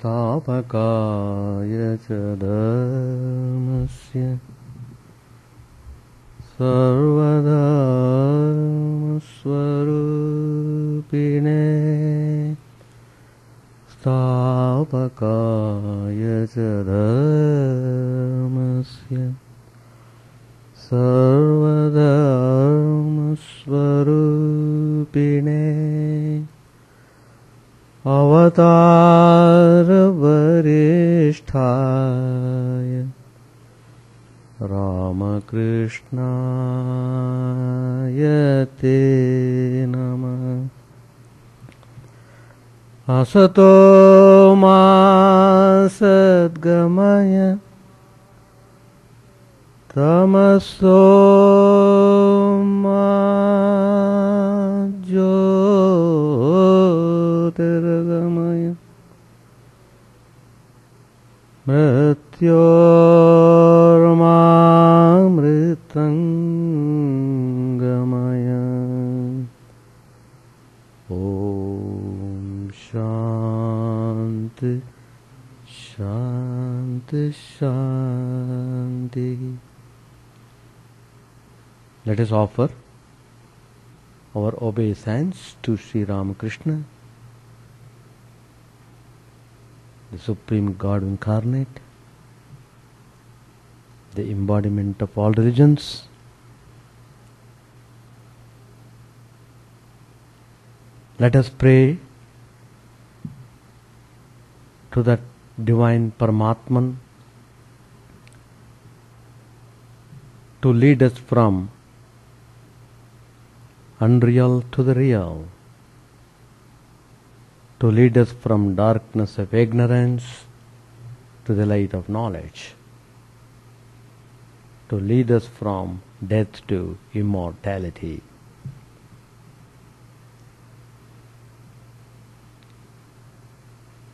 Tapakaya Chadamasya Sarvadharmasvarupine Stapakaya Chadamasya Sarvadharmasvarupine Avatara Varisthaya Ramakrishna Yate Nama Asato Ma Sadgamaya Tamaso Ma Jyotirgamaya Mrityormamritangamaya Om Shanti Shanti Shanti. Let us offer our obeisance to Sri Ramakrishna, the Supreme God Incarnate, the embodiment of all religions. Let us pray to that divine Paramatman to lead us from unreal to the real, to lead us from darkness of ignorance to the light of knowledge, to lead us from death to immortality.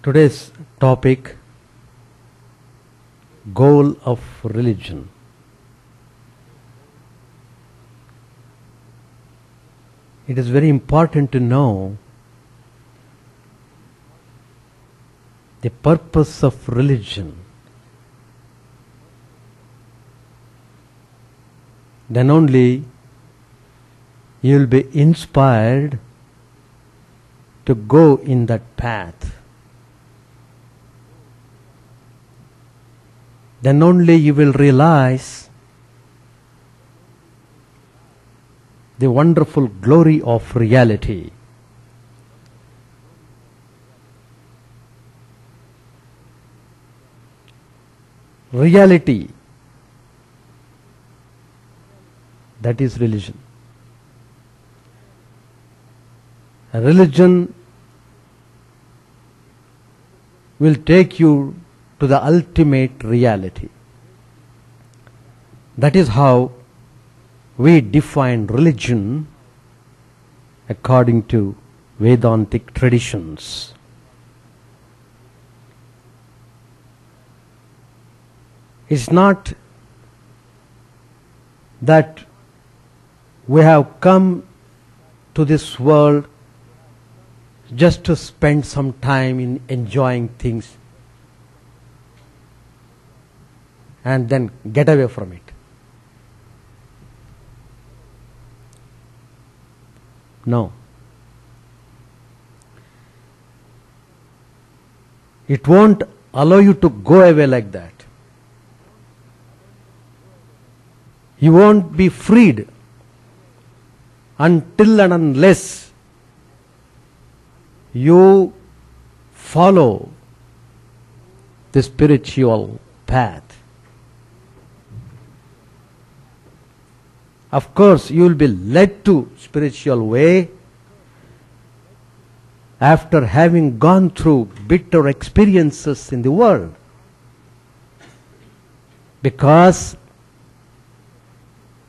Today's topic, goal of religion. It is very important to know the purpose of religion. Then only you will be inspired to go in that path. Then only you will realize the wonderful glory of reality. Reality, that is religion. A religion will take you to the ultimate reality. That is how we define religion according to Vedantic traditions. It's not that we have come to this world just to spend some time in enjoying things and then get away from it. No. It won't allow you to go away like that. You won't be freed until and unless you follow the spiritual path. Of course, you will be led to spiritual way after having gone through bitter experiences in the world. Because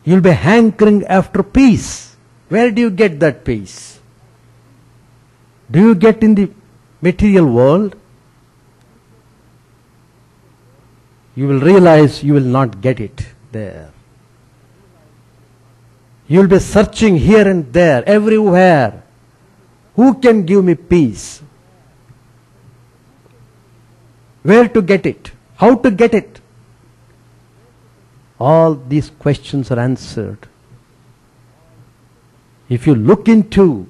you will be hankering after peace. Where do you get that peace? Do you get in the material world? You will realize you will not get it there. You will be searching here and there, everywhere. Who can give me peace? Where to get it? How to get it? All these questions are answered if you look into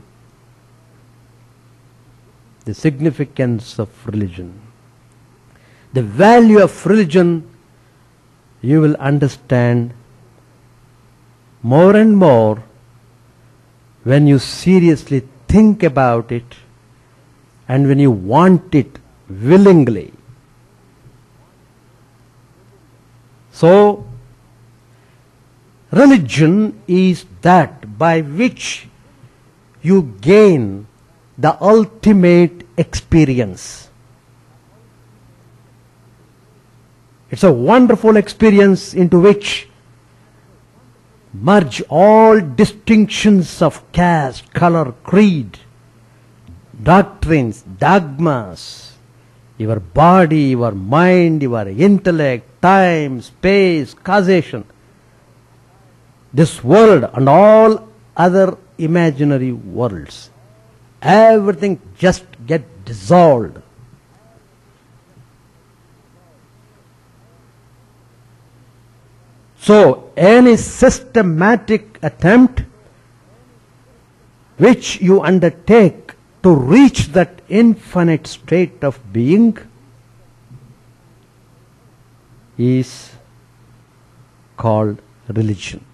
the significance of religion. The value of religion you will understand more and more when you seriously think about it and when you want it willingly. So, religion is that by which you gain the ultimate experience. It's a wonderful experience into which merge all distinctions of caste, color, creed, doctrines, dogmas, your body, your mind, your intellect, time, space, causation, this world and all other imaginary worlds. Everything just get dissolved. So, any systematic attempt which you undertake to reach that infinite state of being is called religion.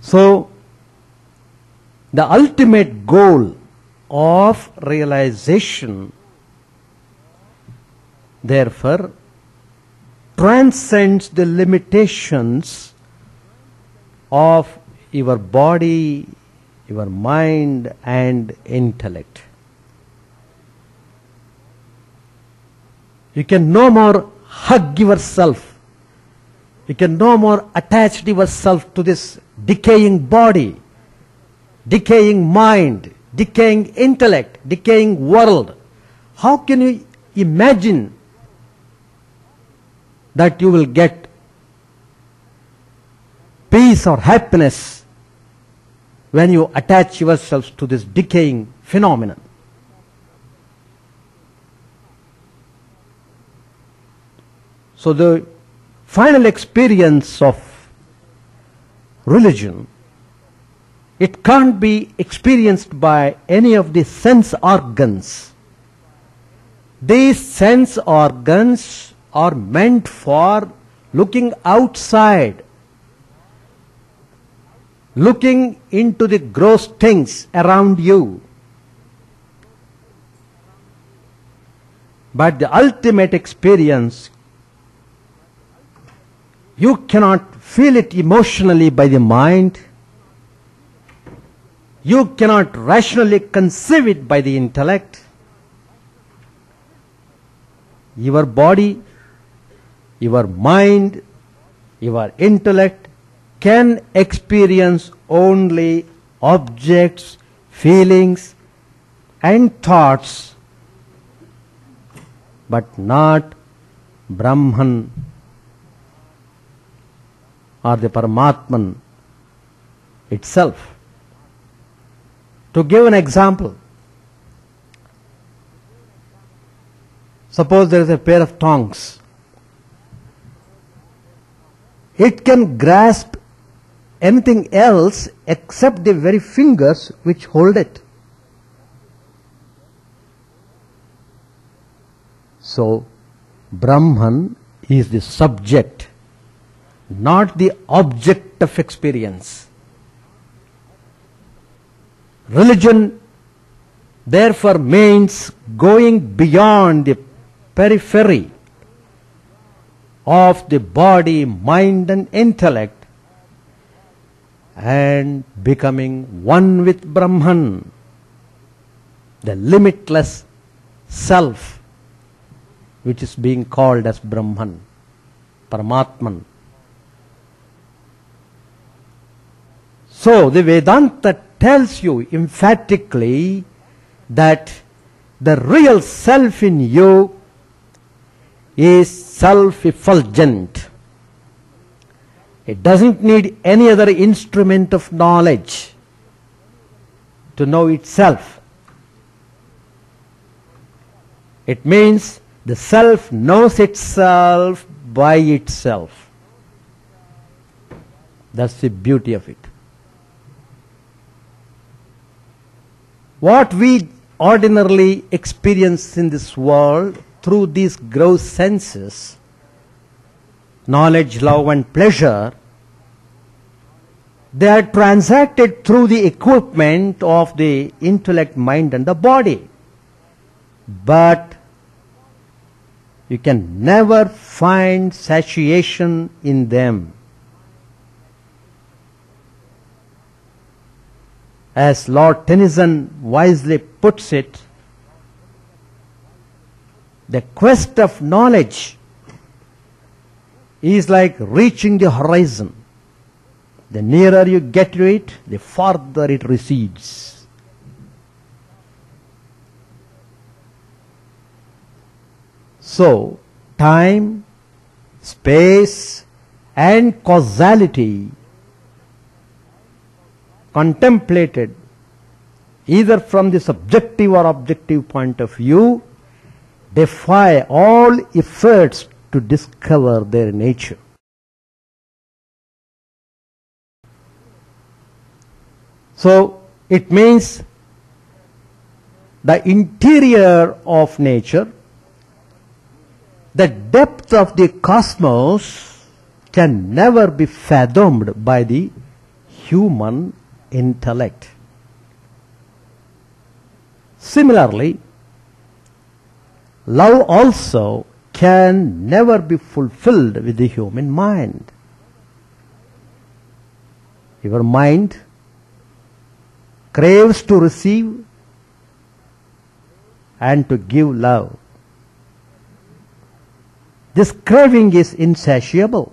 So, the ultimate goal of realization, therefore, transcends the limitations of your body, your mind and intellect. You can no more hug yourself. You can no more attach yourself to this decaying body, decaying mind, decaying intellect, decaying world. How can you imagine that you will get peace or happiness when you attach yourselves to this decaying phenomenon? So the final experience of religion, it can't be experienced by any of the sense organs. These sense organs are meant for looking outside, looking into the gross things around you. But the ultimate experience, you cannot feel it emotionally by the mind. You cannot rationally conceive it by the intellect. Your body, your mind, your intellect can experience only objects, feelings and thoughts, but not Brahman or the Paramatman itself. To give an example, suppose there is a pair of tongs. It can grasp anything else except the very fingers which hold it. So, Brahman is the subject, not the object of experience. Religion therefore means going beyond the periphery of the body, mind and intellect and becoming one with Brahman, the limitless self which is being called as Brahman, Paramatman. So the Vedanta tells you emphatically that the real self in you is self-effulgent. It doesn't need any other instrument of knowledge to know itself. It means the self knows itself by itself. That's the beauty of it. What we ordinarily experience in this world through these gross senses, knowledge, love and pleasure, they are transacted through the equipment of the intellect, mind and the body. But you can never find satiation in them. As Lord Tennyson wisely puts it, the quest of knowledge is like reaching the horizon. The nearer you get to it, the farther it recedes. So, time, space and causality contemplated either from the subjective or objective point of view defy all efforts to discover their nature. So it means the interior of nature, the depth of the cosmos can never be fathomed by the human intellect. Similarly, love also can never be fulfilled with the human mind. Your mind craves to receive and to give love. This craving is insatiable.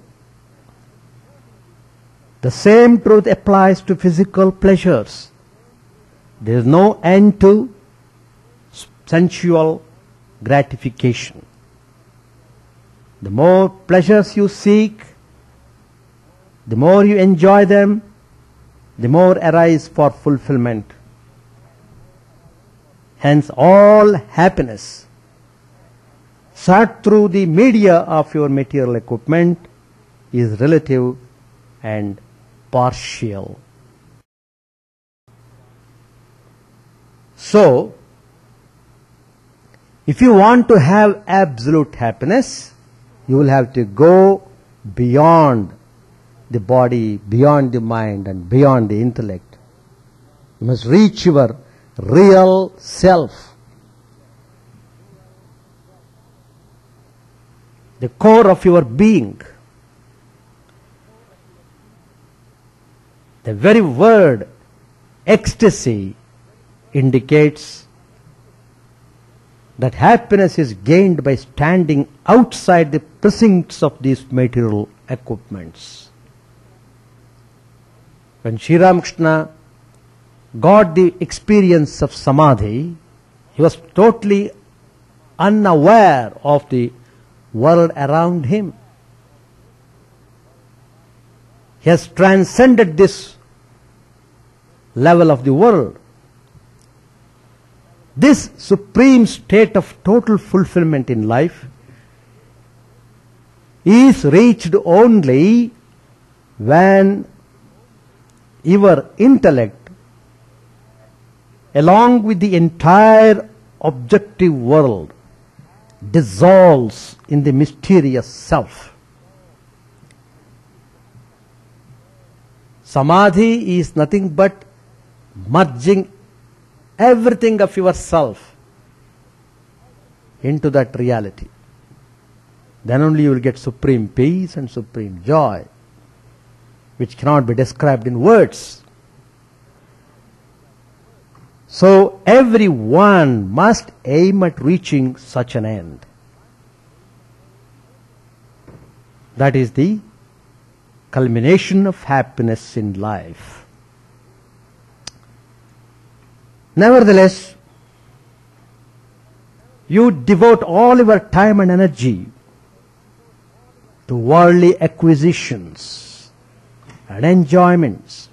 The same truth applies to physical pleasures. There is no end to sensual gratification. The more pleasures you seek, the more you enjoy them, the more arise for fulfillment. Hence all happiness sought through the media of your material equipment is relative and partial. So, if you want to have absolute happiness, you will have to go beyond the body, beyond the mind and beyond the intellect. You must reach your real self. The core of your being. The very word ecstasy indicates that happiness is gained by standing outside the precincts of these material equipments. When Sri Ramakrishna got the experience of samadhi, he was totally unaware of the world around him. He has transcended this level of the world. This supreme state of total fulfillment in life is reached only when your intellect, along with the entire objective world, dissolves in the mysterious self. Samadhi is nothing but merging everything of yourself into that reality. Then only you will get supreme peace and supreme joy, which cannot be described in words. So everyone must aim at reaching such an end. That is the culmination of happiness in life. Nevertheless, you devote all your time and energy to worldly acquisitions and enjoyments.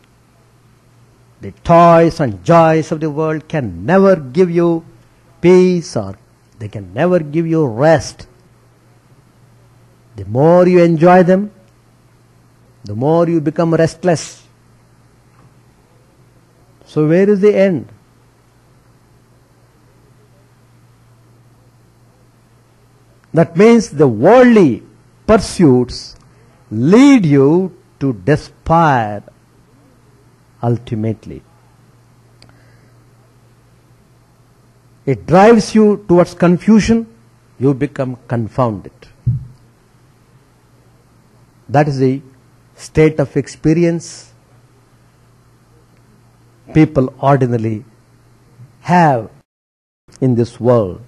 The toys and joys of the world can never give you peace, or They can never give you rest. The more you enjoy them, the more you become restless. So where is the end? That means the worldly pursuits lead you to despair ultimately. It drives you towards confusion. You become confounded. That is the state of experience people ordinarily have in this world.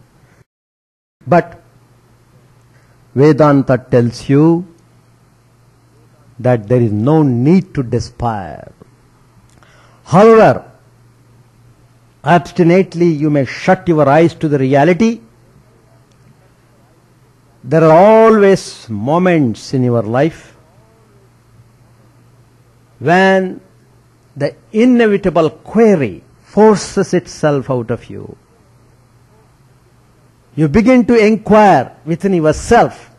But Vedanta tells you that there is no need to despair. However, obstinately you may shut your eyes to the reality. There are always moments in your life when the inevitable query forces itself out of you. You begin to inquire within yourself,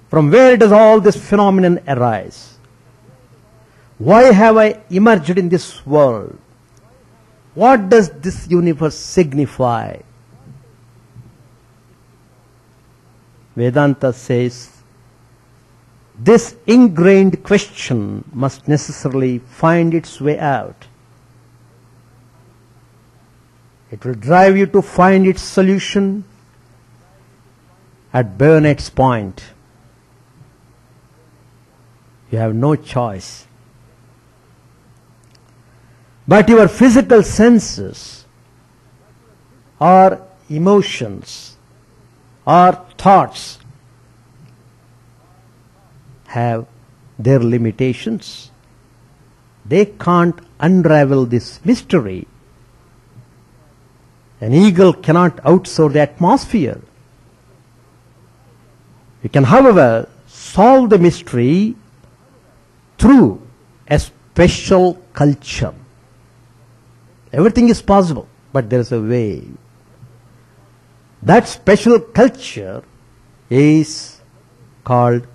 from where does all this phenomenon arise? Why have I emerged in this world? What does this universe signify? Vedanta says, this ingrained question must necessarily find its way out. It will drive you to find its solution at bayonet's point. You have no choice. But your physical senses or emotions or thoughts have their limitations. They can't unravel this mystery. An eagle cannot outsoar the atmosphere. You can, however, solve the mystery through a special culture. Everything is possible, but there is a way. That special culture is called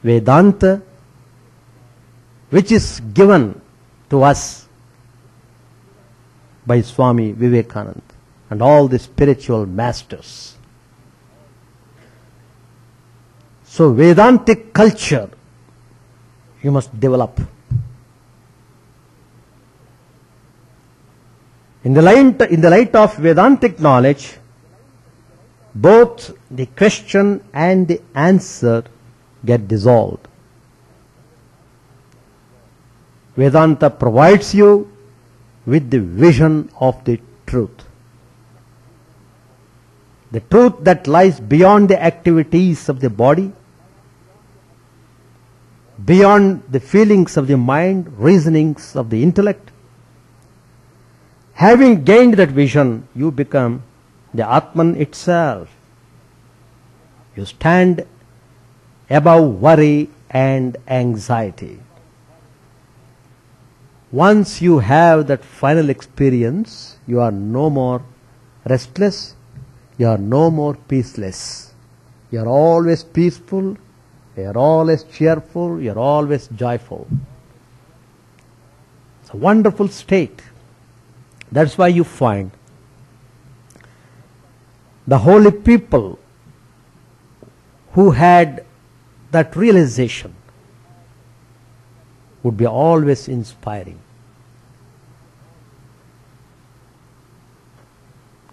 Vedanta, which is given to us by Swami Vivekananda and all the spiritual masters. So Vedantic culture you must develop. In the light of Vedantic knowledge, both the question and the answer get dissolved. Vedanta provides you with the vision of the truth. The truth that lies beyond the activities of the body, beyond the feelings of the mind, reasonings of the intellect. Having gained that vision, you become the Atman itself. You stand above worry and anxiety. Once you have that final experience, you are no more restless, you are no more peaceless. You are always peaceful, you are always cheerful, you are always joyful. It's a wonderful state. That's why you find the holy people who had that realization would be always inspiring.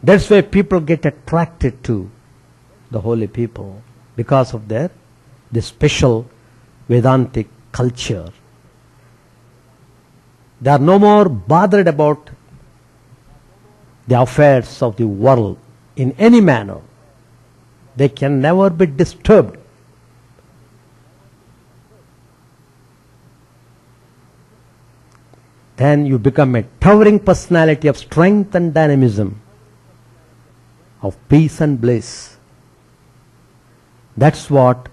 That's why people get attracted to the holy people, because of the special Vedantic culture. They are no more bothered about the affairs of the world in any manner. They can never be disturbed. Then you become a towering personality of strength and dynamism, of peace and bliss. That's what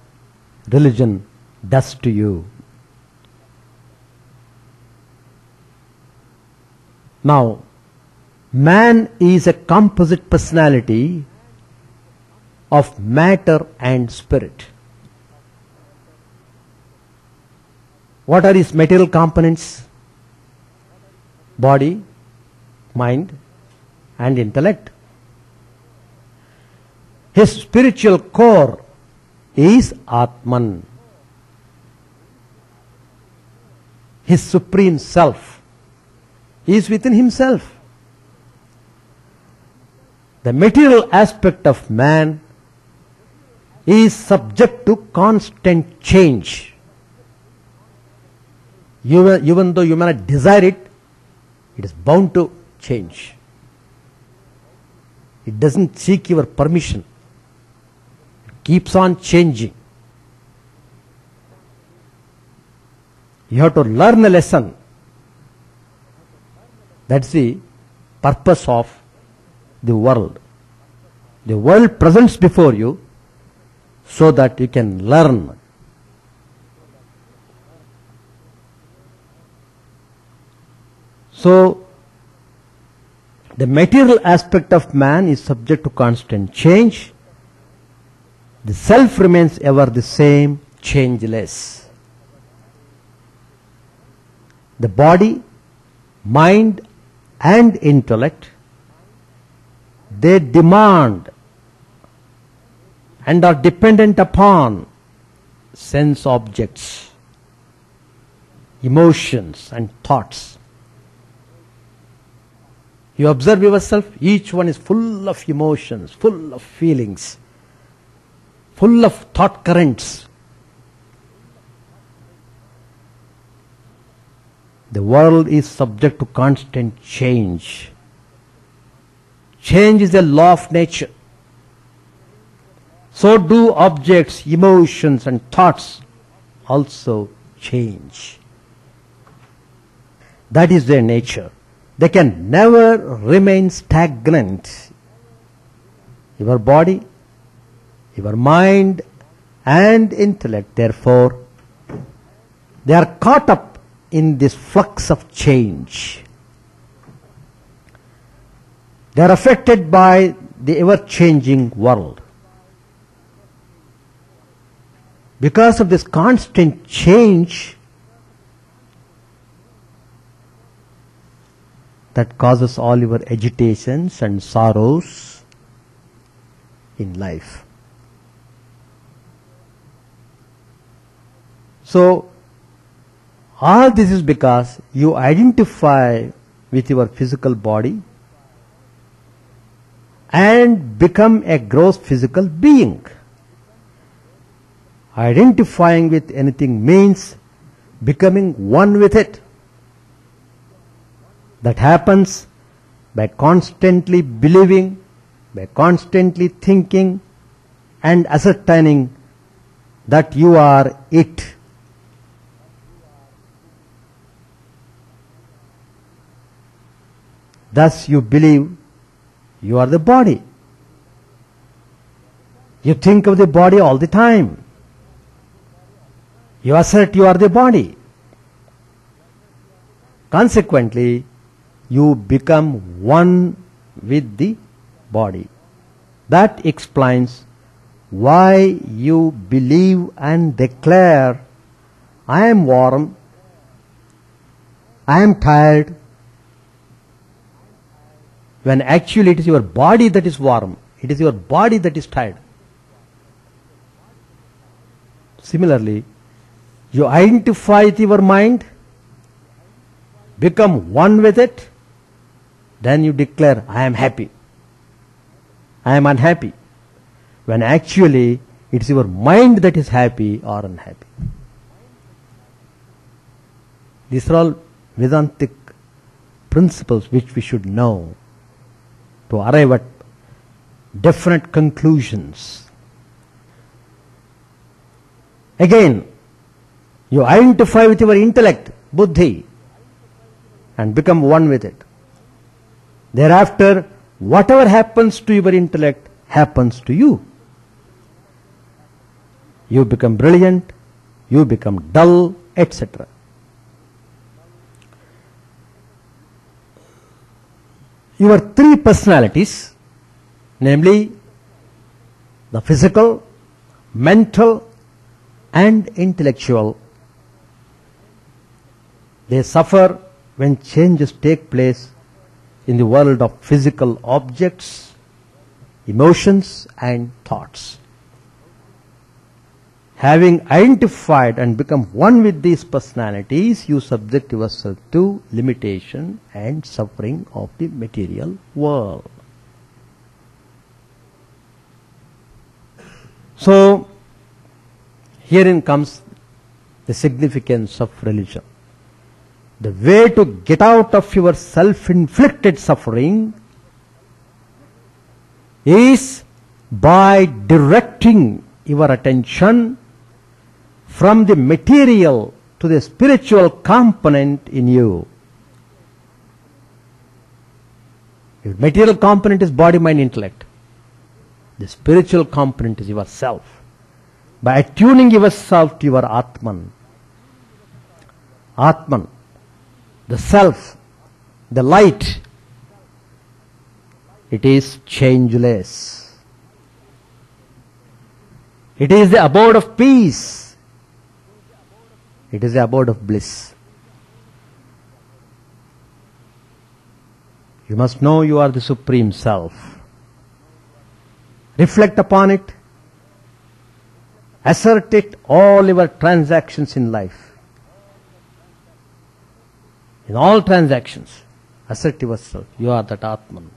religion does to you. Now, man is a composite personality of matter and spirit. What are its material components? Body, mind, and intellect. His spiritual core is Atman, his supreme self. He is within himself. The material aspect of man is subject to constant change. Even though you may not desire it, it is bound to change. It doesn't seek your permission. It keeps on changing. You have to learn a lesson. That's the purpose of the world. The world presents before you so that you can learn. So, the material aspect of man is subject to constant change. The self remains ever the same, changeless. The body, mind, and intellect, they demand and are dependent upon sense objects, emotions, and thoughts. You observe yourself, each one is full of emotions, full of feelings, full of thought currents. The world is subject to constant change. Change is a law of nature. So do objects, emotions, and thoughts also change. That is their nature. They can never remain stagnant. Your body, your mind, and intellect, therefore, they are caught up in this flux of change. They are affected by the ever-changing world. Because of this constant change, that causes all your agitations and sorrows in life. So, all this is because you identify with your physical body and become a gross physical being. Identifying with anything means becoming one with it. That happens by constantly believing, by constantly thinking and ascertaining that you are it. Thus you believe you are the body. You think of the body all the time. You assert you are the body. Consequently, you become one with the body. That explains why you believe and declare, I am warm, I am tired, when actually it is your body that is warm, it is your body that is tired. Similarly, you identify with your mind, become one with it, then you declare, I am happy, I am unhappy, when actually it is your mind that is happy or unhappy. These are all Vedantic principles which we should know to arrive at definite conclusions. Again, you identify with your intellect, buddhi, and become one with it. Thereafter, whatever happens to your intellect happens to you. You become brilliant, you become dull, etc. Your three personalities, namely the physical, mental and intellectual. They suffer when changes take place in the world of physical objects, emotions and thoughts. Having identified and become one with these personalities, you subject yourself to limitation and suffering of the material world. So, herein comes the significance of religion. The way to get out of your self-inflicted suffering is by directing your attention from the material to the spiritual component in you. Your material component is body, mind, intellect. The spiritual component is yourself. By attuning yourself to your Atman, the self, the light, it is changeless. It is the abode of peace. It is the abode of bliss. You must know you are the Supreme Self. Reflect upon it. Assert it all your transactions in life. In all transactions, assert yourself. You are that Atman.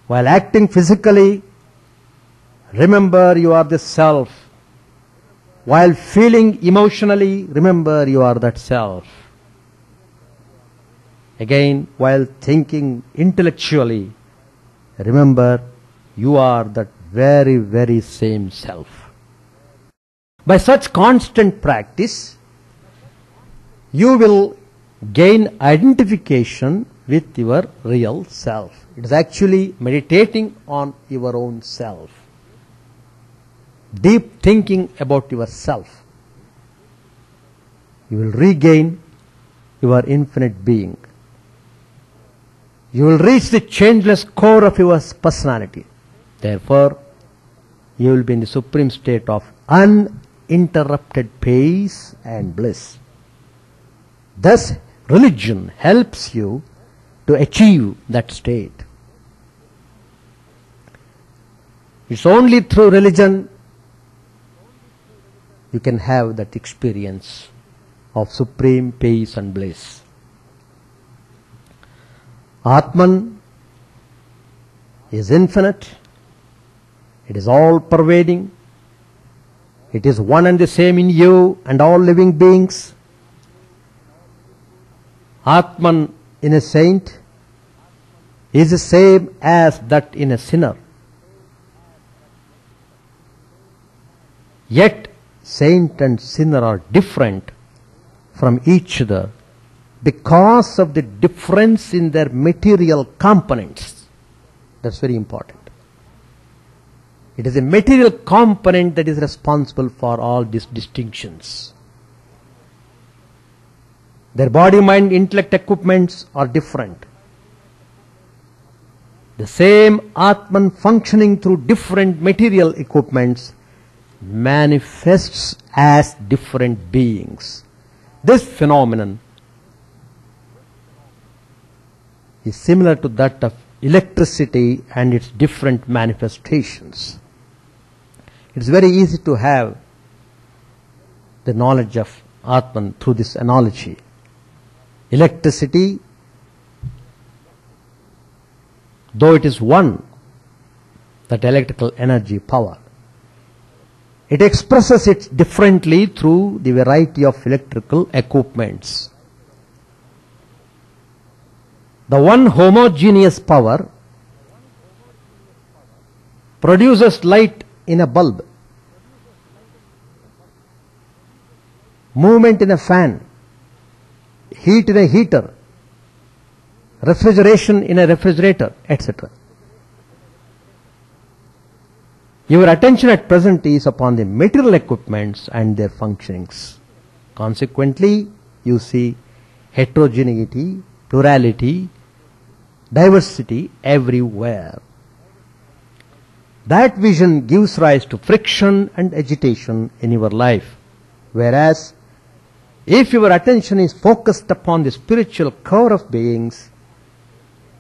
While acting physically, remember you are the self. While feeling emotionally, remember you are that self. Again, while thinking intellectually, remember you are that very, very same self. By such constant practice, you will gain identification with your real self. It is actually meditating on your own self. Deep thinking about yourself. You will regain your infinite being. You will reach the changeless core of your personality. Therefore, you will be in the supreme state of uninterrupted peace and bliss. Thus, religion helps you to achieve that state. It's only through religion you can have that experience of supreme peace and bliss. Atman is infinite. It is all pervading. It is one and the same in you and all living beings. Atman in a saint is the same as that in a sinner. Yet saint and sinner are different from each other because of the difference in their material components. That's very important. It is a material component that is responsible for all these distinctions. Their body, mind, intellect equipments are different. The same Atman functioning through different material equipments manifests as different beings. This phenomenon is similar to that of electricity and its different manifestations. It's very easy to have the knowledge of Atman through this analogy. Electricity, though it is one, that electrical energy power, it expresses it differently through the variety of electrical equipments. The one homogeneous power produces light in a bulb, movement in a fan, heat in a heater, refrigeration in a refrigerator, etc. Your attention at present is upon the material equipments and their functionings. Consequently, you see heterogeneity, plurality, diversity everywhere. That vision gives rise to friction and agitation in your life. Whereas, if your attention is focused upon the spiritual core of beings,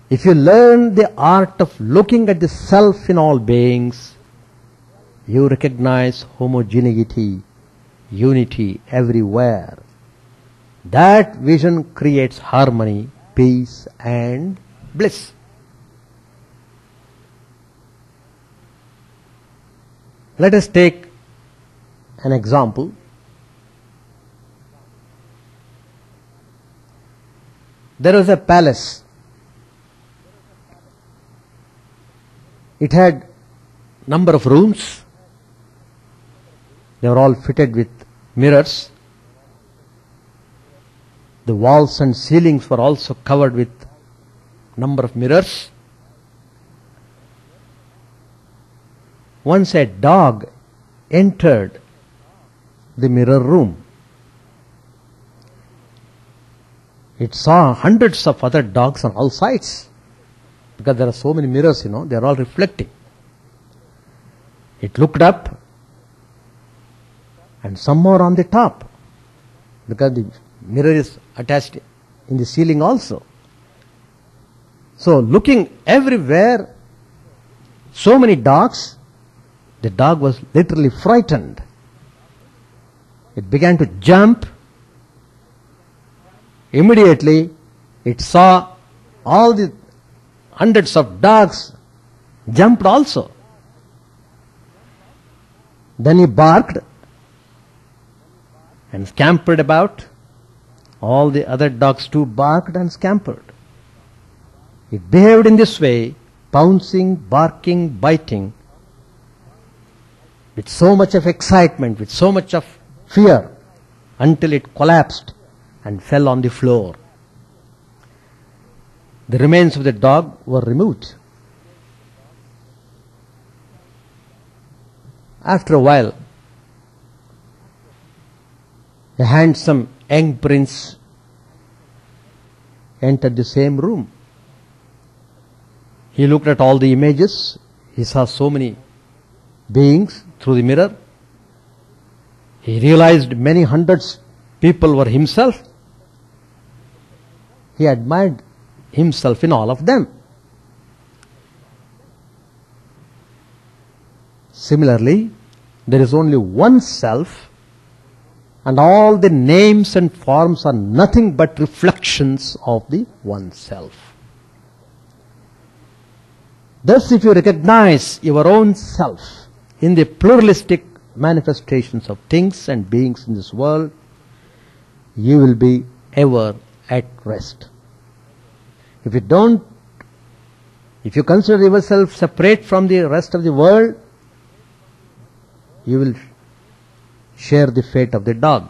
if you learn the art of looking at the self in all beings, you recognize homogeneity, unity everywhere. That vision creates harmony, peace and bliss. Let us take an example. There was a palace. It had number of rooms. They were all fitted with mirrors. The walls and ceilings were also covered with number of mirrors. Once a dog entered the mirror room. It saw hundreds of other dogs on all sides. Because there are so many mirrors, they are all reflecting. It looked up, and some more on the top, because the mirror is attached in the ceiling also. So looking everywhere, so many dogs, the dog was literally frightened. It began to jump. Immediately, it saw all the hundreds of dogs jumped also. Then he barked and scampered about. All the other dogs too barked and scampered. It behaved in this way, pouncing, barking, biting, with so much of excitement, with so much of fear, until it collapsed and fell on the floor. The remains of the dog were removed. After a while, a handsome young prince entered the same room. He looked at all the images. He saw so many beings through the mirror. He realized many hundreds people were himself. He admired himself in all of them. Similarly, there is only one self, and all the names and forms are nothing but reflections of the one self. Thus, if you recognize your own self in the pluralistic manifestations of things and beings in this world, you will be ever at rest. If you consider yourself separate from the rest of the world, you will share the fate of the dog.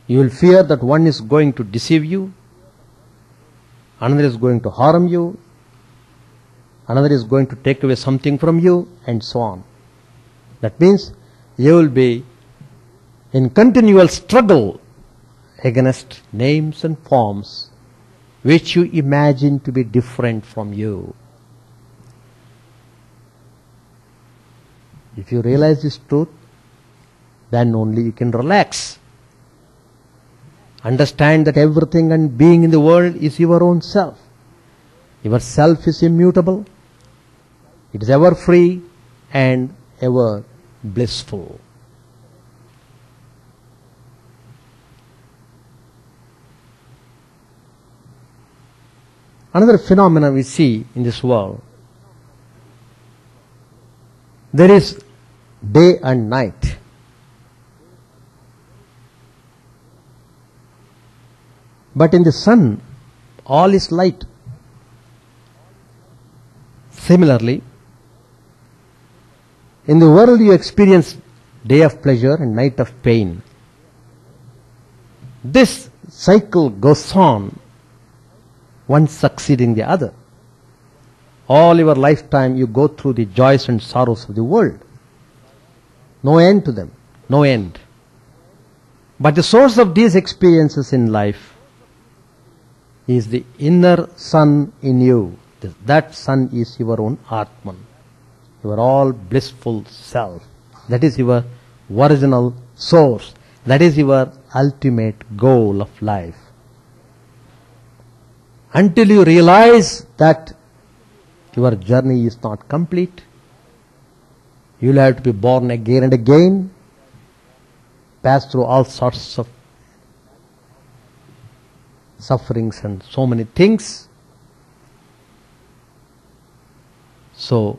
You will fear that one is going to deceive you, another is going to harm you, another is going to take away something from you, and so on. That means you will be in continual struggle against names and forms which you imagine to be different from you. If you realize this truth, then only you can relax. Understand that everything and being in the world is your own self. Your self is immutable. It is ever free and ever blissful. Another phenomenon we see in this world, there is day and night. But in the sun, all is light. Similarly, in the world you experience day of pleasure and night of pain. This cycle goes on, one succeeding the other. All your lifetime you go through the joys and sorrows of the world. No end to them, no end. But the source of these experiences in life is the inner sun in you. That sun is your own Atman. your all blissful self. That is your original source. That is your ultimate goal of life. Until you realize that your journey is not complete, you will have to be born again and again, pass through all sorts of sufferings and so many things. So,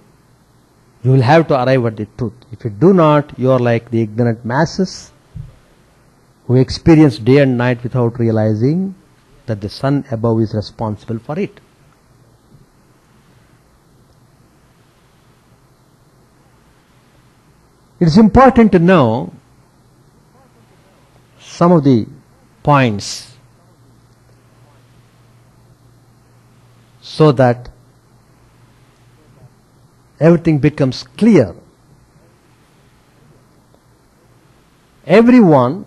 you will have to arrive at the truth. If you do not, you are like the ignorant masses who experience day and night without realizing that the sun above is responsible for it. It is important to know some of the points so that everything becomes clear. Everyone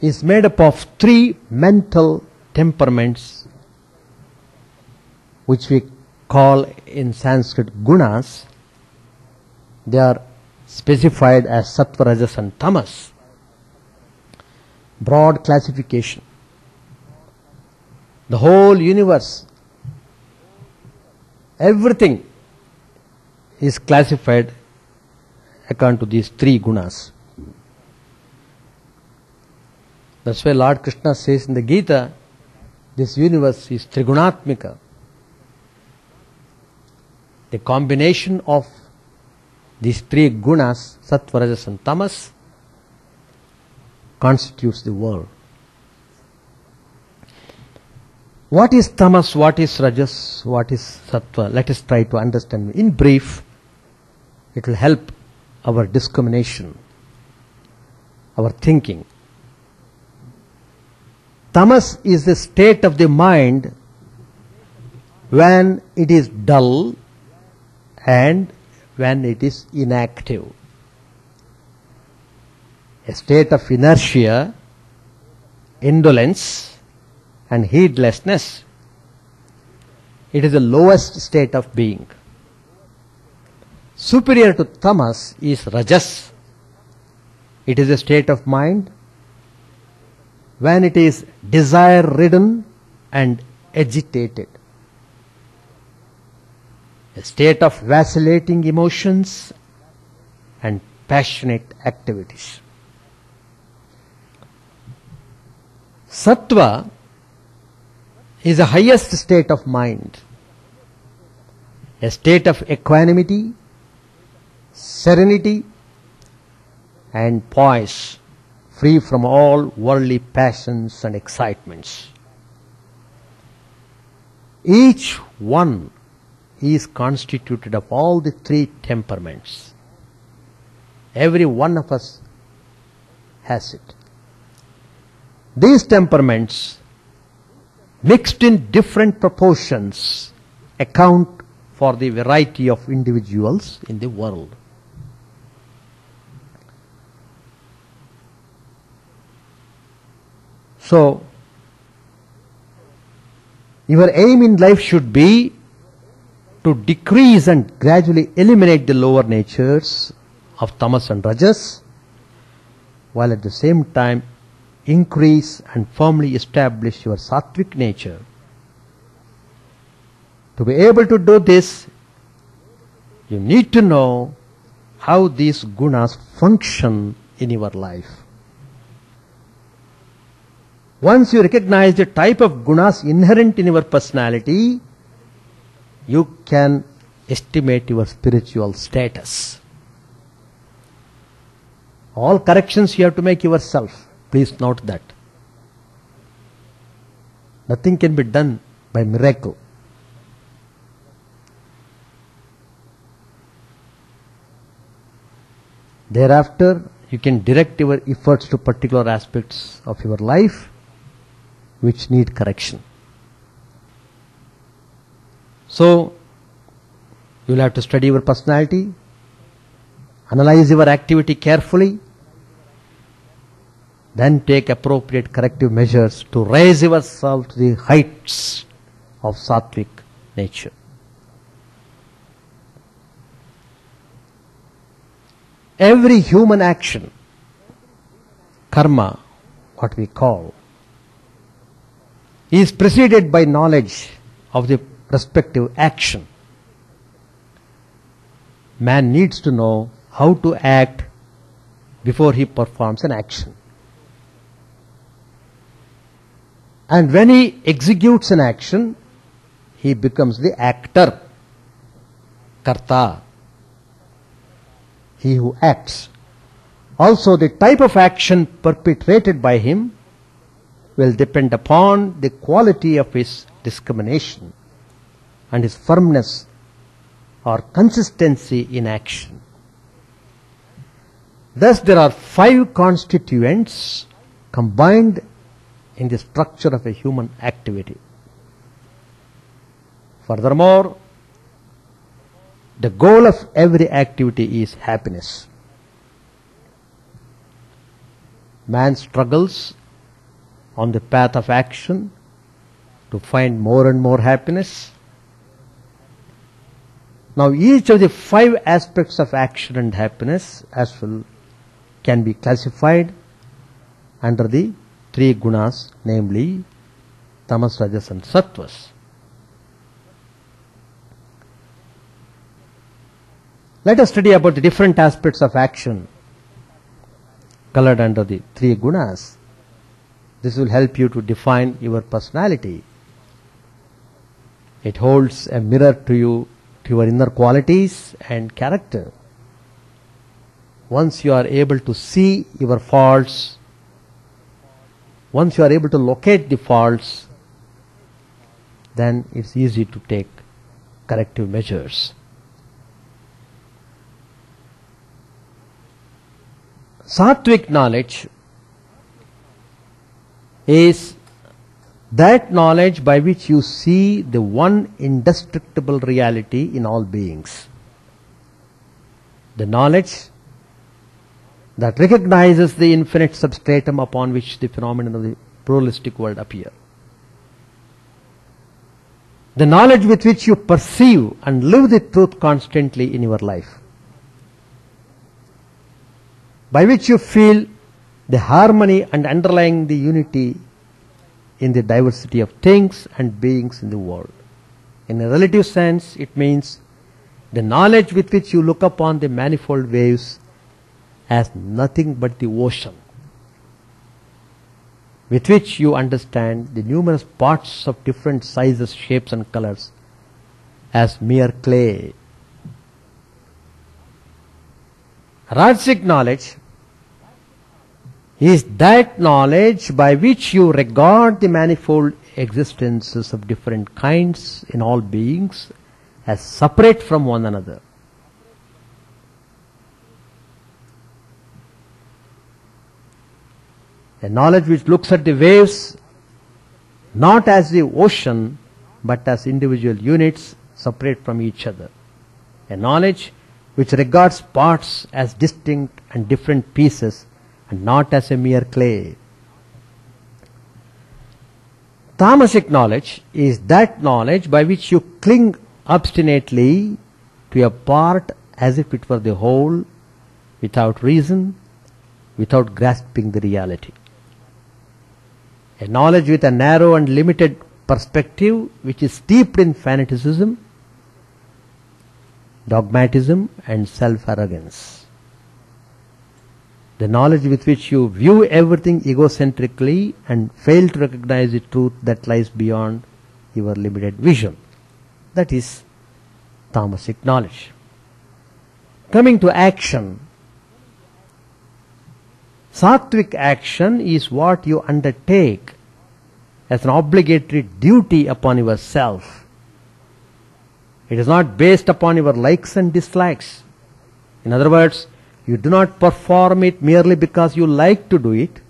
is made up of three mental temperaments, which we call in Sanskrit gunas. They are specified as sattva, rajas and tamas. Broad classification. The whole universe, everything is classified according to these three gunas. That's why Lord Krishna says in the Gita, this universe is trigunatmika. The combination of these three gunas, sattva, rajas and tamas, constitutes the world. What is tamas, what is rajas, what is sattva? Let us try to understand. In brief, it will help our discrimination, our thinking. Tamas is the state of the mind when it is dull and when it is inactive. A state of inertia, indolence and heedlessness. It is the lowest state of being. Superior to tamas is rajas. It is a state of mind when it is desire-ridden and agitated. A state of vacillating emotions and passionate activities. Sattva is the highest state of mind, a state of equanimity, serenity and poise, free from all worldly passions and excitements. Each one is constituted of all the three temperaments. Every one of us has it. These temperaments, mixed in different proportions, account for the variety of individuals in the world. So, your aim in life should be to decrease and gradually eliminate the lower natures of tamas and rajas, while at the same time increase and firmly establish your sattvic nature. To be able to do this, you need to know how these gunas function in your life. Once you recognize the type of gunas inherent in your personality, you can estimate your spiritual status. All corrections you have to make yourself. Please note that. Nothing can be done by miracle. Thereafter, you can direct your efforts to particular aspects of your life which need correction. So, you will have to study your personality, analyze your activity carefully, then take appropriate corrective measures to raise yourself to the heights of sattvic nature. Every human action, karma, what we call, is preceded by knowledge of the respective action. Man needs to know how to act before he performs an action. And when he executes an action, he becomes the actor, karta, he who acts. Also, the type of action perpetrated by him will depend upon the quality of his discrimination and his firmness or consistency in action. Thus, there are 5 constituents combined in the structure of a human activity. Furthermore, the goal of every activity is happiness. Man struggles on the path of action to find more and more happiness. Now, each of the 5 aspects of action and happiness as well can be classified under the 3 gunas, namely tamas, rajas and sattvas. Let us study about the different aspects of action colored under the 3 gunas. This will help you to define your personality. It holds a mirror to you, to your inner qualities and character. Once you are able to see your faults, once you are able to locate the faults, then it's easy to take corrective measures. Sattvic knowledge is that knowledge by which you see the one indestructible reality in all beings. The knowledge that recognizes the infinite substratum upon which the phenomena of the pluralistic world appear. The knowledge with which you perceive and live the truth constantly in your life. By which you feel the harmony and underlying the unity in the diversity of things and beings in the world. In a relative sense, it means the knowledge with which you look upon the manifold waves as nothing but the ocean, with which you understand the numerous parts of different sizes, shapes and colors as mere clay. Rajasic knowledge is that knowledge by which you regard the manifold existences of different kinds in all beings as separate from one another. A knowledge which looks at the waves not as the ocean but as individual units separate from each other. A knowledge which regards parts as distinct and different pieces and not as a mere clay. Tamasic knowledge is that knowledge by which you cling obstinately to a part as if it were the whole, without reason, without grasping the reality. A knowledge with a narrow and limited perspective which is steeped in fanaticism, dogmatism and self-arrogance. The knowledge with which you view everything egocentrically and fail to recognize the truth that lies beyond your limited vision. That is tamasic knowledge. Coming to action. Sattvic action is what you undertake as an obligatory duty upon yourself. It is not based upon your likes and dislikes. In other words, you do not perform it merely because you like to do it,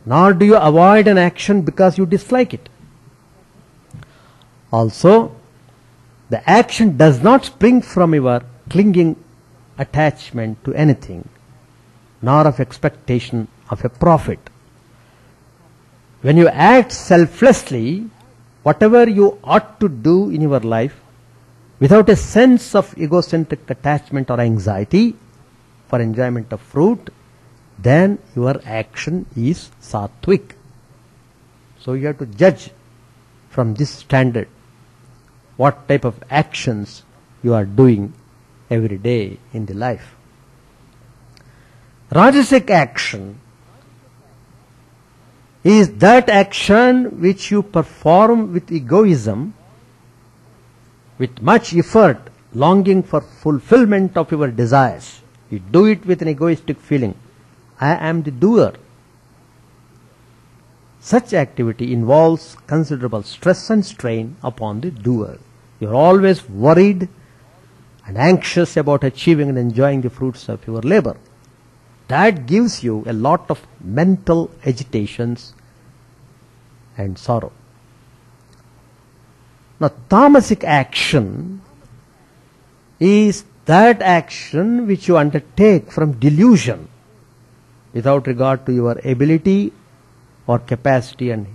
nor do you avoid an action because you dislike it. Also, the action does not spring from your clinging attachment to anything, nor of expectation of a profit. When you act selflessly, whatever you ought to do in your life, without a sense of egocentric attachment or anxiety, for enjoyment of fruit, then your action is sattvic. So you have to judge from this standard what type of actions you are doing every day in the life. Rajasic action is that action which you perform with egoism, with much effort, longing for fulfillment of your desires. You do it with an egoistic feeling. I am the doer. Such activity involves considerable stress and strain upon the doer. You are always worried and anxious about achieving and enjoying the fruits of your labor. That gives you a lot of mental agitations and sorrow. Now, tamasic action is that action which you undertake from delusion without regard to your ability or capacity and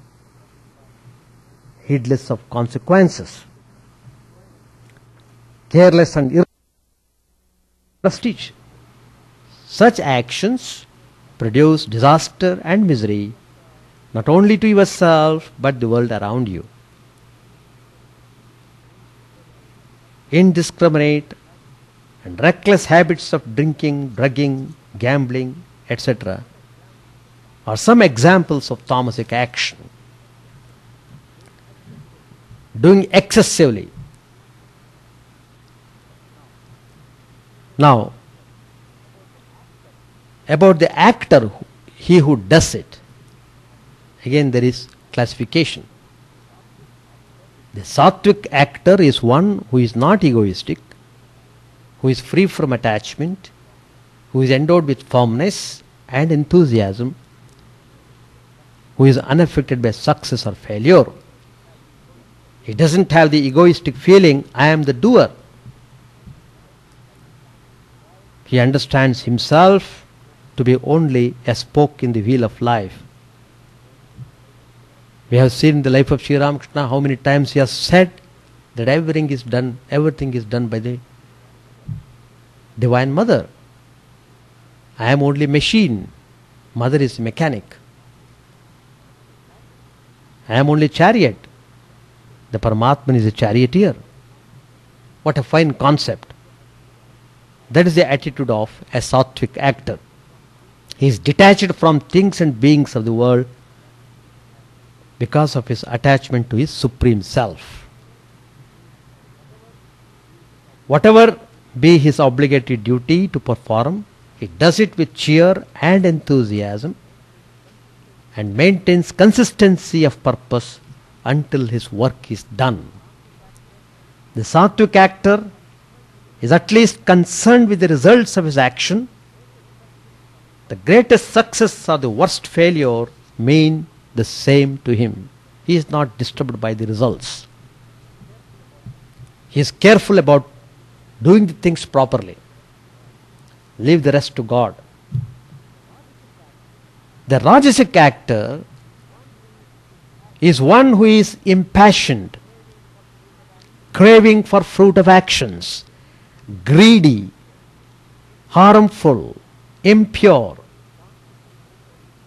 heedless of consequences, careless and prestige. Such actions produce disaster and misery not only to yourself but the world around you. Indiscriminate and reckless habits of drinking, drugging, gambling, etc. are some examples of tamasic action. Doing excessively. Now, about the actor, he who does it, again there is classification. The sattvic actor is one who is not egoistic, who is free from attachment, who is endowed with firmness and enthusiasm, who is unaffected by success or failure. He doesn't have the egoistic feeling, I am the doer. He understands himself to be only a spoke in the wheel of life. We have seen in the life of Sri Ramakrishna how many times he has said that everything is done by the Divine Mother. I am only machine. Mother is mechanic. I am only chariot. The Paramatman is a charioteer. What a fine concept. That is the attitude of a sattvic actor. He is detached from things and beings of the world because of his attachment to his supreme self. Whatever be his obligatory duty to perform, he does it with cheer and enthusiasm and maintains consistency of purpose until his work is done. The sattvic actor is at least concerned with the results of his action. The greatest success or the worst failure mean the same to him. He is not disturbed by the results. He is careful about doing the things properly. Leave the rest to God. The Rajasic actor is one who is impassioned, craving for fruit of actions, greedy, harmful, impure,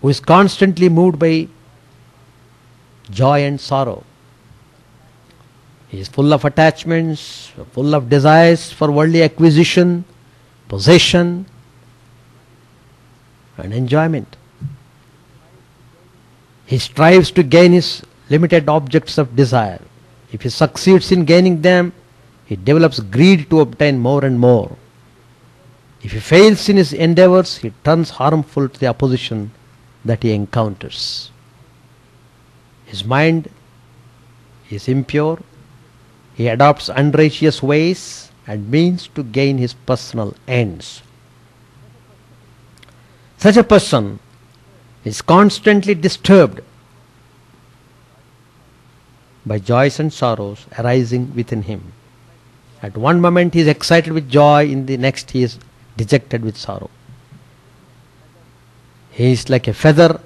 who is constantly moved by joy and sorrow. He is full of attachments, full of desires for worldly acquisition, possession, and enjoyment. He strives to gain his limited objects of desire. If he succeeds in gaining them, he develops greed to obtain more and more. If he fails in his endeavors, he turns harmful to the opposition that he encounters. His mind is impure. He adopts unrighteous ways and means to gain his personal ends. Such a person is constantly disturbed by joys and sorrows arising within him. At one moment he is excited with joy, in the next he is dejected with sorrow. He is like a feather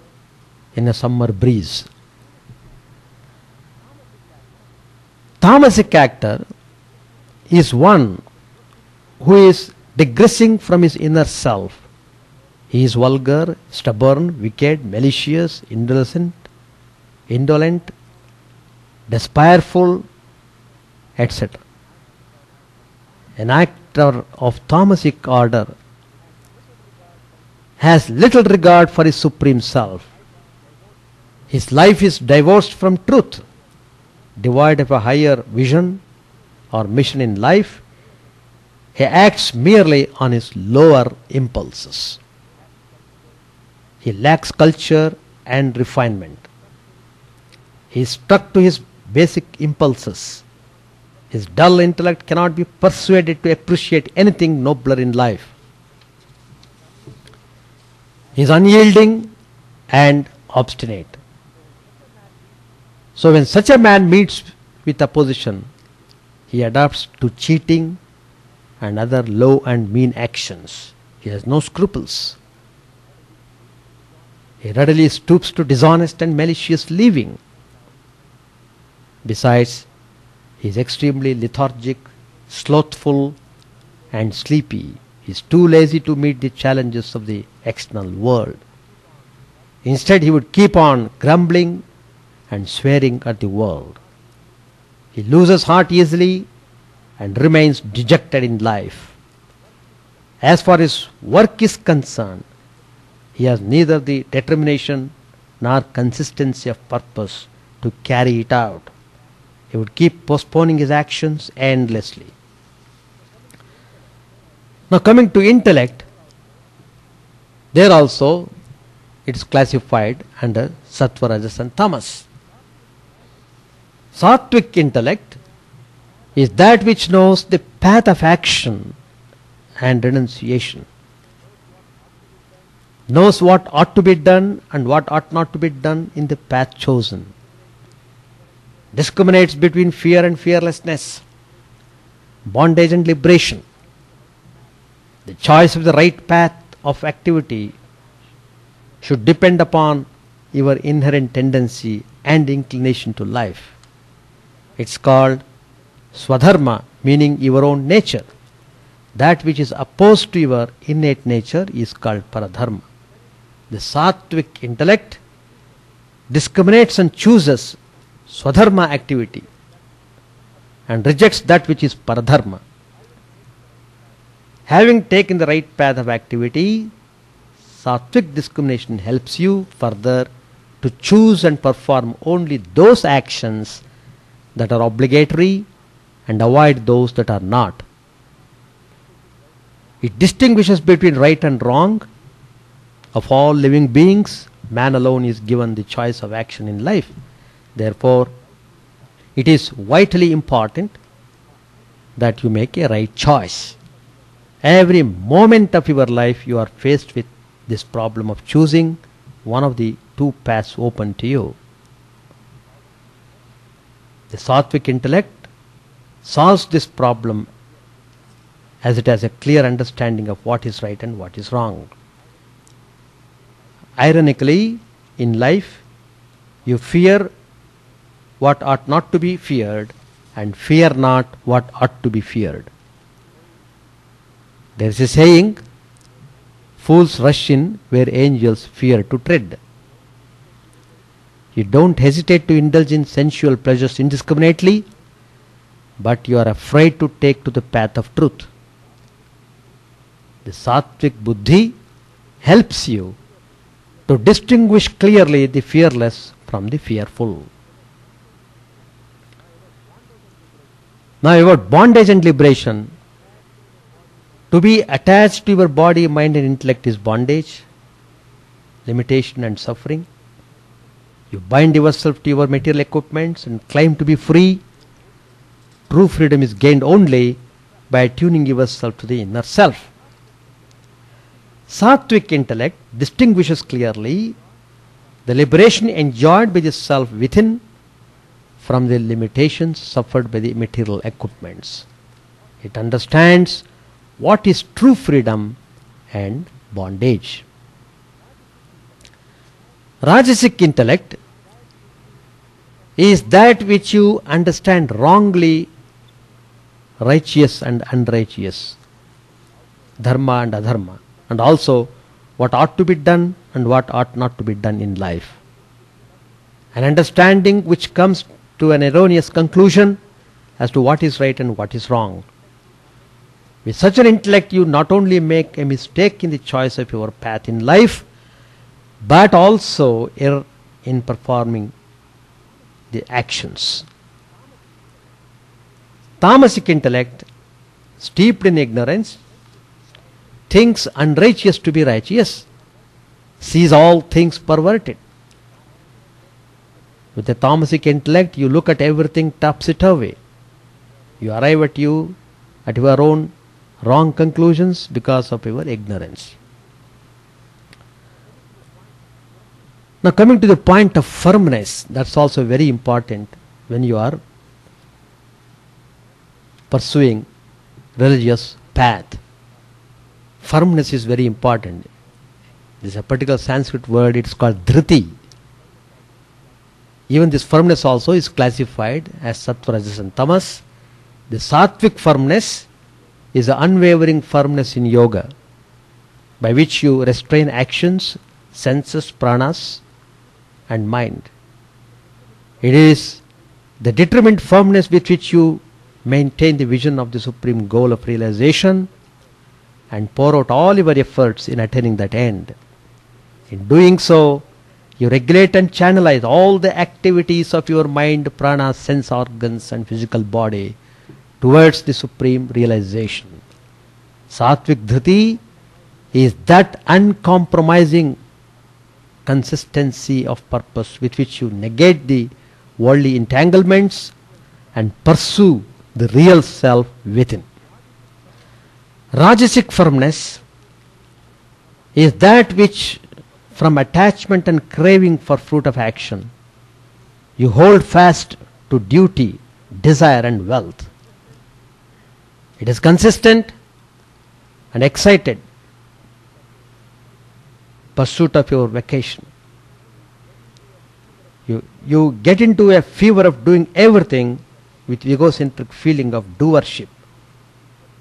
in a summer breeze. Tamasic actor is one who is digressing from his inner self. He is vulgar, stubborn, wicked, malicious, indolent, despairful, etc. An actor of Tamasic order has little regard for his supreme self. His life is divorced from truth, devoid of a higher vision or mission in life. He acts merely on his lower impulses. He lacks culture and refinement. He is stuck to his basic impulses. His dull intellect cannot be persuaded to appreciate anything nobler in life. He is unyielding and obstinate. So when such a man meets with opposition, he adapts to cheating and other low and mean actions. He has no scruples. He readily stoops to dishonest and malicious living. Besides, he is extremely lethargic, slothful, and sleepy. He is too lazy to meet the challenges of the external world. Instead, he would keep on grumbling and swearing at the world. He loses heart easily and remains dejected in life. As far as work is concerned, he has neither the determination nor consistency of purpose to carry it out. He would keep postponing his actions endlessly. Now coming to intellect, there also it is classified under Sattva, Rajas and Tamas. Sattvic intellect is that which knows the path of action and renunciation, knows what ought to be done and what ought not to be done in the path chosen, discriminates between fear and fearlessness, bondage and liberation. The choice of the right path of activity should depend upon your inherent tendency and inclination to life. It's called Swadharma, meaning your own nature. That which is opposed to your innate nature is called Paradharma. The Sattvic intellect discriminates and chooses Swadharma activity and rejects that which is Paradharma. Having taken the right path of activity, Sattvic discrimination helps you further to choose and perform only those actions that are obligatory and avoid those that are not. It distinguishes between right and wrong. Of all living beings, man alone is given the choice of action in life. Therefore, it is vitally important that you make a right choice. Every moment of your life you are faced with this problem of choosing one of the two paths open to you. The Sattvic intellect solves this problem as it has a clear understanding of what is right and what is wrong. Ironically, in life, you fear what ought not to be feared and fear not what ought to be feared. There is a saying, fools rush in where angels fear to tread. You don't hesitate to indulge in sensual pleasures indiscriminately, but you are afraid to take to the path of truth. The Sattvic Buddhi helps you to distinguish clearly the fearless from the fearful. Now about bondage and liberation. To be attached to your body, mind and intellect is bondage, limitation and suffering. You bind yourself to your material equipments and claim to be free. True freedom is gained only by tuning yourself to the inner self. Sattvic intellect distinguishes clearly the liberation enjoyed by the self within from the limitations suffered by the material equipments. It understands what is true freedom and bondage. Rajasic intellect is that which you understand wrongly, righteous and unrighteous. dharma and adharma, and also what ought to be done and what ought not to be done in life. An understanding which comes to an erroneous conclusion as to what is right and what is wrong. With such an intellect, you not only make a mistake in the choice of your path in life, but also err in performing the actions. Tamasic intellect, steeped in ignorance, thinks unrighteous to be righteous, sees all things perverted. With a tamasic intellect, you look at everything topsy-turvy. You arrive at your own wrong conclusions because of your ignorance. Now coming to the point of firmness, that's also very important when you are pursuing religious path. Firmness is very important. There is a particular Sanskrit word, it's called dhriti. Even this firmness also is classified as sattva, rajas and tamas. The sattvic firmness is the unwavering firmness in yoga, by which you restrain actions, senses, pranas and mind. It is the determined firmness with which you maintain the vision of the supreme goal of realization and pour out all your efforts in attaining that end. In doing so, you regulate and channelize all the activities of your mind, prana, sense organs and physical body towards the supreme realization. Sattvic dhriti is that uncompromising consistency of purpose with which you negate the worldly entanglements and pursue the real self within. Rajasic firmness is that which, from attachment and craving for fruit of action, you hold fast to duty, desire and wealth. It is consistent and excited pursuit of your vocation. You get into a fever of doing everything with egocentric feeling of doership.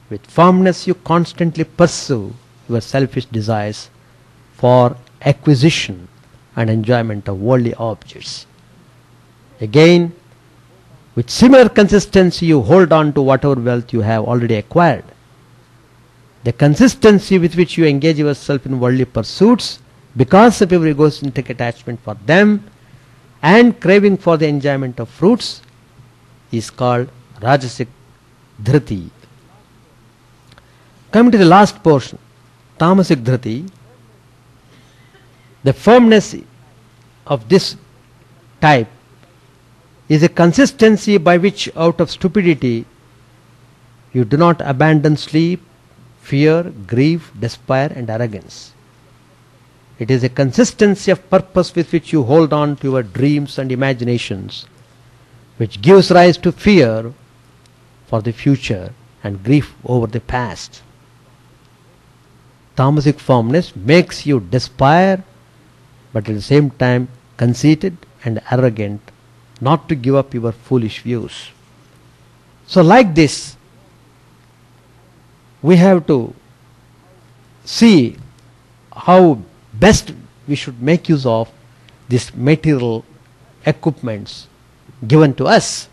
With firmness you constantly pursue your selfish desires for acquisition and enjoyment of worldly objects. Again, with similar consistency you hold on to whatever wealth you have already acquired. The consistency with which you engage yourself in worldly pursuits because of your egocentric attachment for them and craving for the enjoyment of fruits is called Rajasic dhriti. Coming to the last portion, Tamasic dhriti, the firmness of this type is a consistency by which out of stupidity you do not abandon sleep, fear, grief, despair and arrogance. It is a consistency of purpose with which you hold on to your dreams and imaginations, which gives rise to fear for the future and grief over the past. Tamasic firmness makes you despair, but at the same time conceited and arrogant, not to give up your foolish views. So like this, we have to see how best we should make use of these material equipments given to us.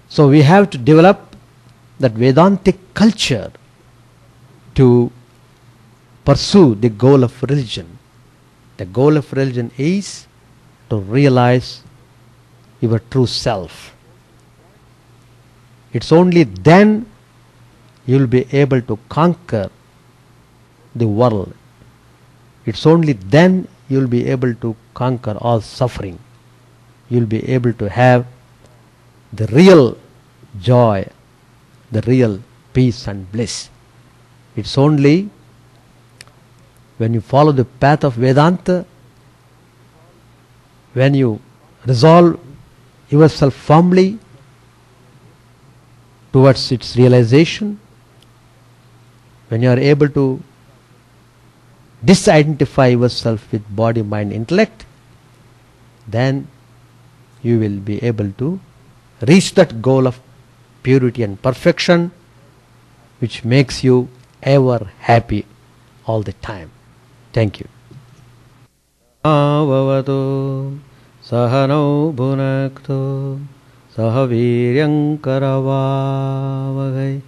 So we have to develop that Vedantic culture to pursue the goal of religion. The goal of religion is to realize your true self. It's only then you will be able to conquer the world. It's only then you will be able to conquer all suffering. You will be able to have the real joy, the real peace and bliss. It's only when you follow the path of Vedanta, when you resolve yourself firmly towards its realization, when you are able to disidentify yourself with body, mind, intellect, then you will be able to reach that goal of purity and perfection, which makes you ever happy all the time. Thank you. Avavatu sahanau bhunaktu sahaviryam karavavagai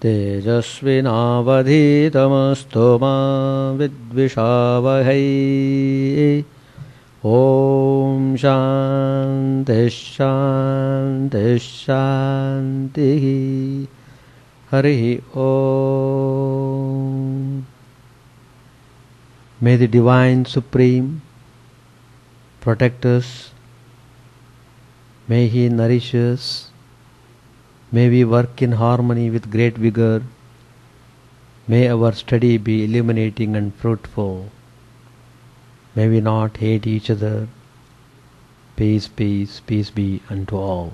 tejasvinavadhitamastu ma vidvishavahai. Om Shanti Shanti Shanti. Hari Om. May the Divine Supreme protect us. May He nourish us. May we work in harmony with great vigor. May our study be illuminating and fruitful. May we not hate each other. Peace, peace, peace be unto all.